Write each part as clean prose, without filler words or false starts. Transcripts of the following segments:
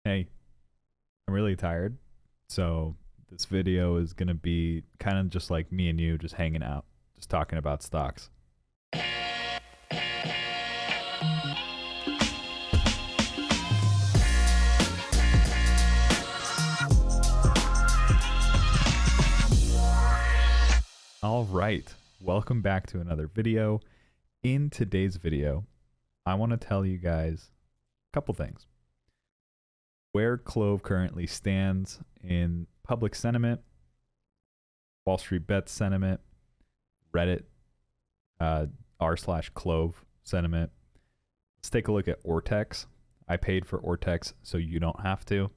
Hey, I'm really tired, so this video is going to be kind of just like me and you just hanging out, just talking about stocks. All right, welcome back to another video. In today's video, I want to tell you guys a couple things. Where CLOV currently stands in public sentiment, Wall Street Bets sentiment, Reddit, r/CLOV sentiment. Let's take a look at Ortex. I paid for Ortex, so you don't have to.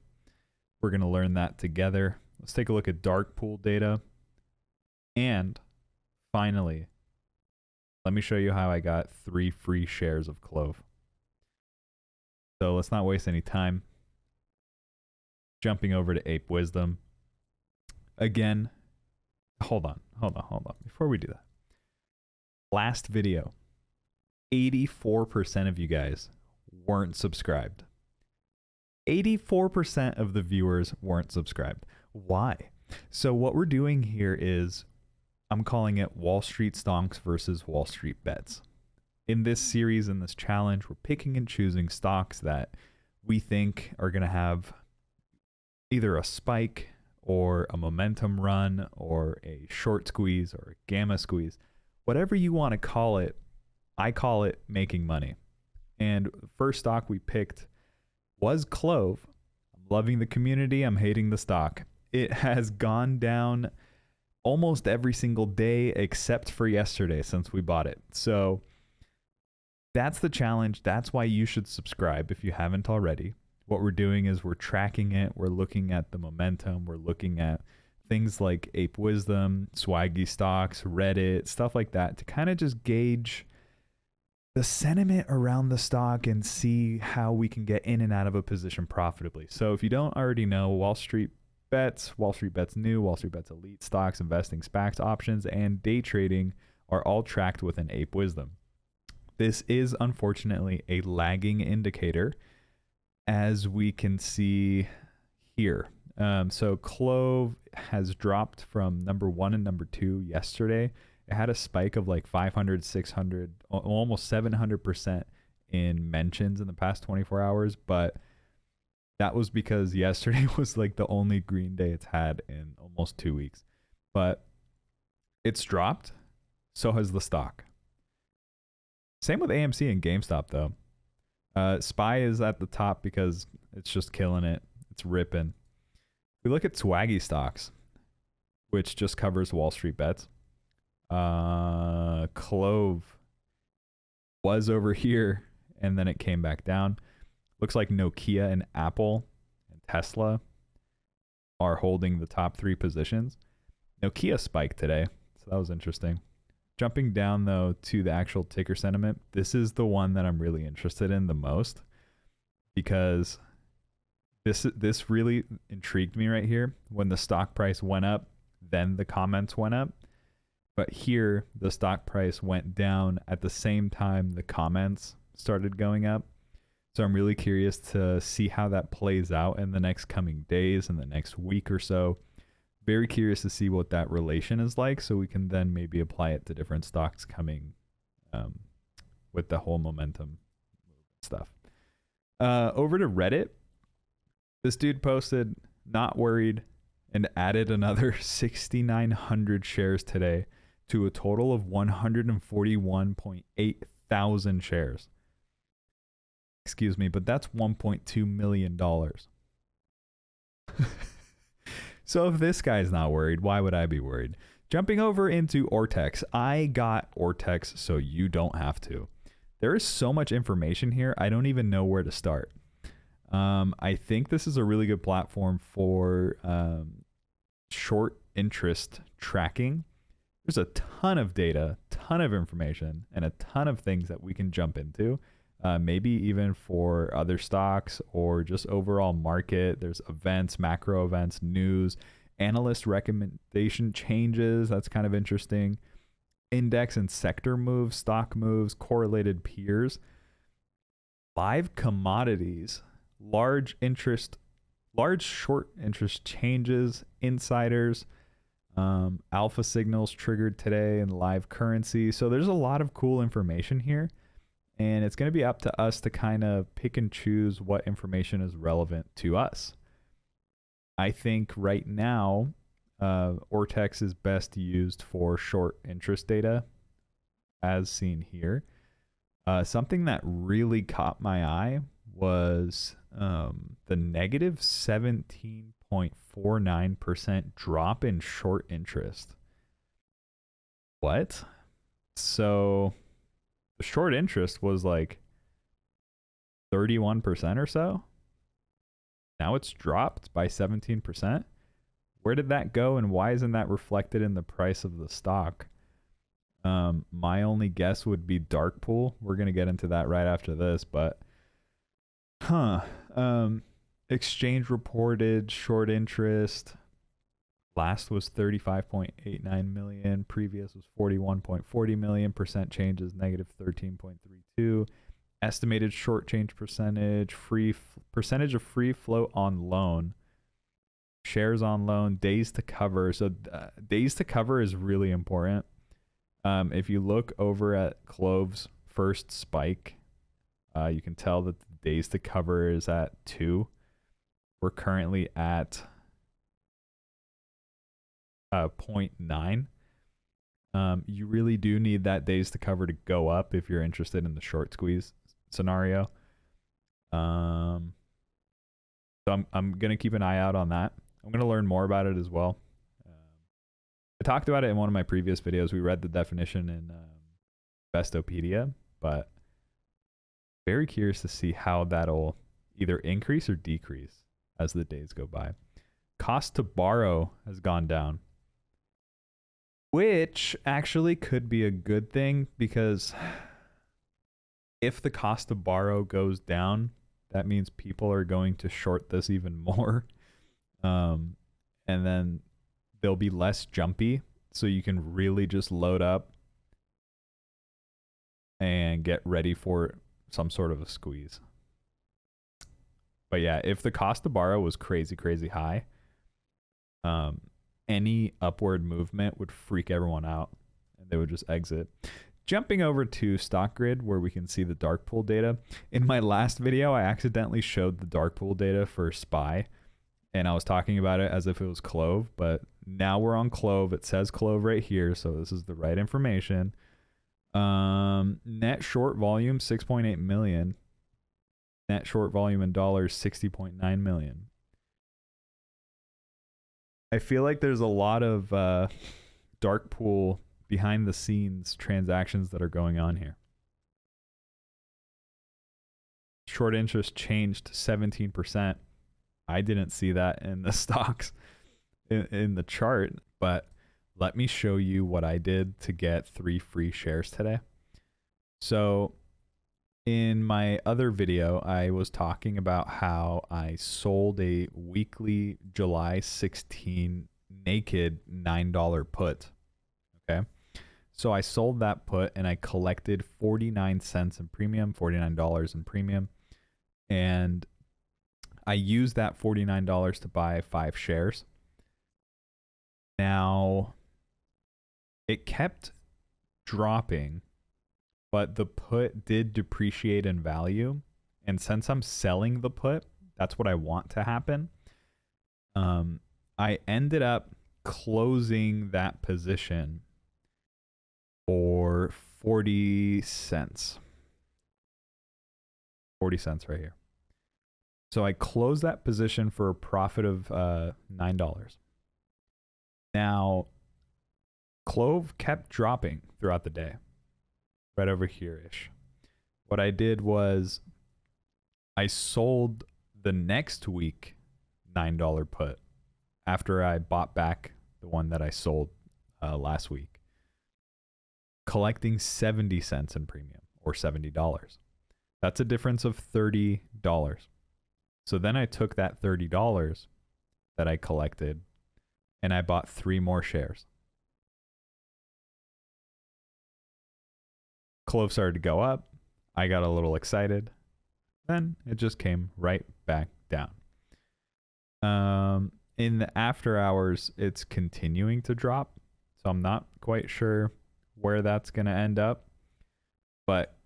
We're going to learn that together. Let's take a look at dark pool data. And finally, let me show you how I got 3 free shares of CLOV. So let's not waste any time. Jumping over to Ape Wisdom. Again, hold on. Before we do that, last video, 84% of you guys weren't subscribed. 84% of the viewers weren't subscribed. Why? So what we're doing here is, I'm calling it Wall Street Stonks versus Wall Street Bets. In this series, in this challenge, we're picking and choosing stocks that we think are going to have either a spike or a momentum run or a short squeeze or a gamma squeeze. Whatever you want to call it, I call it making money. And the first stock we picked was CLOV. I'm loving the community. I'm hating the stock. It has gone down almost every single day except for yesterday since we bought it. So that's the challenge. That's why you should subscribe if you haven't already. What we're doing is we're tracking it. We're looking at the momentum. We're looking at things like Ape Wisdom, Swaggy Stocks, Reddit, stuff like that to kind of just gauge the sentiment around the stock and see how we can get in and out of a position profitably. So if you don't already know, Wall Street Bets New, Wall Street Bets Elite stocks, investing, SPACs, options, and day trading are all tracked within Ape Wisdom. This is unfortunately a lagging indicator, as we can see here. So CLOV has dropped from number 1 and number 2 yesterday. It had a spike of like 500, 600, almost 700% in mentions in the past 24 hours. But that was because yesterday was like the only green day it's had in almost 2 weeks. But it's dropped. So has the stock. Same with AMC and GameStop though. SPY is at the top because it's just killing it. It's ripping. We look at Swaggy Stocks, which just covers Wall Street Bets. CLOV was over here and then it came back down. Looks like Nokia and Apple and Tesla are holding the top 3 positions. Nokia spiked today, so that was interesting. Jumping down though to the actual ticker sentiment, this is the one that I'm really interested in the most because this really intrigued me right here. When the stock price went up, then the comments went up. But here the stock price went down at the same time the comments started going up. So I'm really curious to see how that plays out in the next coming days, in the next week or so. Very curious to see what that relation is like, so we can then maybe apply it to different stocks coming with the whole momentum stuff. Over to Reddit, this dude posted, not worried, and added another 6,900 shares today to a total of 141.8 thousand shares. Excuse me, but that's $1.2 million. So if this guy's not worried, why would I be worried? Jumping over into Ortex. I got Ortex so you don't have to. There is so much information here, I don't even know where to start. I think this is a really good platform for short interest tracking. There's a ton of data, ton of information, and a ton of things that we can jump into. Maybe even for other stocks or just overall market. There's events, macro events, news, analyst recommendation changes. That's kind of interesting. Index and sector moves, stock moves, correlated peers. Live commodities, large interest large short interest changes, insiders, alpha signals triggered today in live currency. So there's a lot of cool information here, and it's going to be up to us to kind of pick and choose what information is relevant to us. I think right now, Ortex is best used for short interest data, as seen here. Something that really caught my eye was the negative 17.49% drop in short interest. What? So the short interest was like 31% or so. Now it's dropped by 17%. Where did that go, and why isn't that reflected in the price of the stock? My only guess would be dark pool. We're going to get into that right after this, but exchange reported short interest last was 35.89 million, previous was 41.40 million, percent change is negative 13.32. Estimated short change percentage, percentage of free float on loan, shares on loan, days to cover. So days to cover is really important. If you look over at CLOV's first spike, you can tell that the days to cover is at 2. We're currently at 0.9. You really do need that days to cover to go up if you're interested in the short squeeze scenario. So I'm going to keep an eye out on that. I'm going to learn more about it as well. I talked about it in one of my previous videos. We read the definition in Investopedia, but very curious to see how that'll either increase or decrease as the days go by. Cost to borrow has gone down, which actually could be a good thing, because if the cost to borrow goes down, that means people are going to short this even more. And then they'll be less jumpy, so you can really just load up and get ready for some sort of a squeeze. But yeah, if the cost to borrow was crazy high, any upward movement would freak everyone out and they would just exit. Jumping over to Stock Grid, where we can see the dark pool data. In my last video, I accidentally showed the dark pool data for SPY, and I was talking about it as if it was CLOV, but now we're on CLOV. It says CLOV right here, so this is the right information. Net short volume, 6.8 million. Net short volume in dollars, 60.9 million. I feel like there's a lot of dark pool behind the scenes transactions that are going on here. Short interest changed 17%. I didn't see that in the stocks in the chart, but let me show you what I did to get 3 free shares today. So in my other video, I was talking about how I sold a weekly July 16 naked $9 put. Okay. So I sold that put and I collected 49 cents in premium, $49 in premium. And I used that $49 to buy 5 shares. Now, it kept dropping, but the put did depreciate in value. And since I'm selling the put, that's what I want to happen. I ended up closing that position for 40 cents. 40 cents right here. So I closed that position for a profit of $9. Now, CLOV kept dropping throughout the day, right over here-ish. What I did was I sold the next week $9 put after I bought back the one that I sold last week, collecting 70 cents in premium, or $70. That's a difference of $30. So then I took that $30 that I collected and I bought 3 more shares. CLOV started to go up. I got a little excited. Then it just came right back down. In the after hours, it's continuing to drop. So I'm not quite sure where that's going to end up. But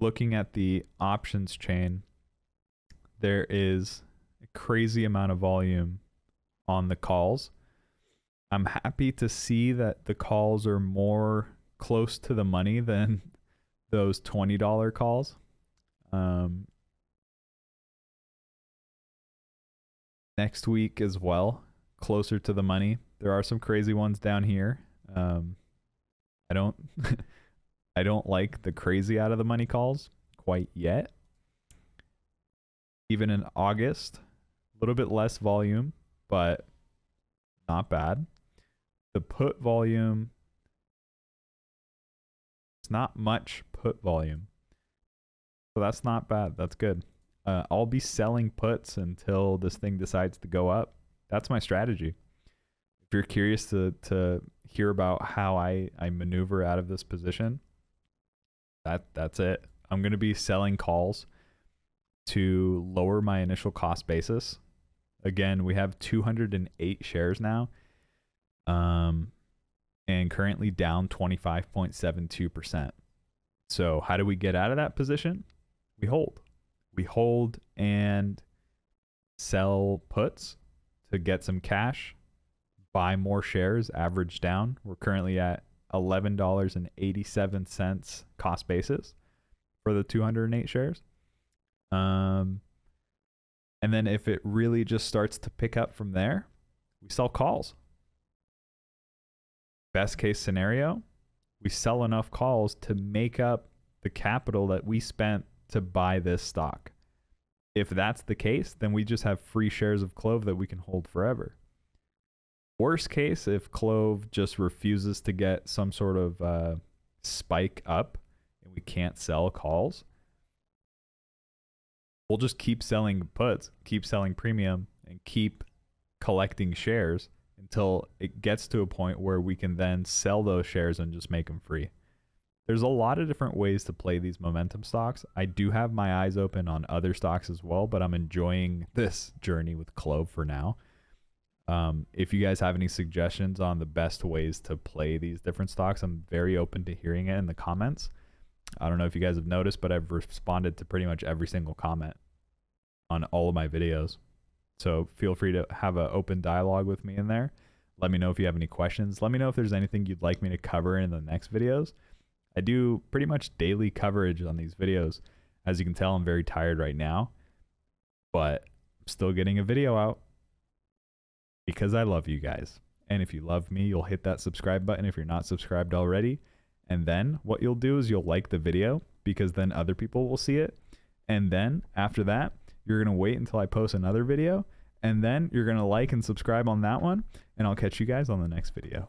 looking at the options chain, there is a crazy amount of volume on the calls. I'm happy to see that the calls are more close to the money than those $20 calls. Next week as well, closer to the money. There are some crazy ones down here. I don't I don't like the crazy out of the money calls quite yet. Even in August, a little bit less volume, but not bad. The put volume, it's not much put volume. So that's not bad. That's good. I'll be selling puts until this thing decides to go up. That's my strategy. If you're curious to hear about how I maneuver out of this position, that's it. I'm going to be selling calls to lower my initial cost basis. Again, we have 208 shares now, and currently down 25.72%. So how do we get out of that position? We hold. We hold and sell puts to get some cash, buy more shares, average down. We're currently at $11.87 cost basis for the 208 shares. And then if it really just starts to pick up from there, we sell calls. Best case scenario, we sell enough calls to make up the capital that we spent to buy this stock. If that's the case, then we just have free shares of CLOV that we can hold forever. Worst case, if CLOV just refuses to get some sort of spike up and we can't sell calls, we'll just keep selling puts, keep selling premium, and keep collecting shares until it gets to a point where we can then sell those shares and just make them free. There's a lot of different ways to play these momentum stocks. I do have my eyes open on other stocks as well, but I'm enjoying this journey with CLOV for now. If you guys have any suggestions on the best ways to play these different stocks, I'm very open to hearing it in the comments. I don't know if you guys have noticed, but I've responded to pretty much every single comment on all of my videos. So feel free to have an open dialogue with me in there. Let me know if you have any questions. Let me know if there's anything you'd like me to cover in the next videos. I do pretty much daily coverage on these videos. As you can tell, I'm very tired right now, but I'm still getting a video out because I love you guys. And if you love me, you'll hit that subscribe button if you're not subscribed already. And then what you'll do is you'll like the video because then other people will see it. And then after that, you're going to wait until I post another video. And then you're going to like and subscribe on that one. And I'll catch you guys on the next video.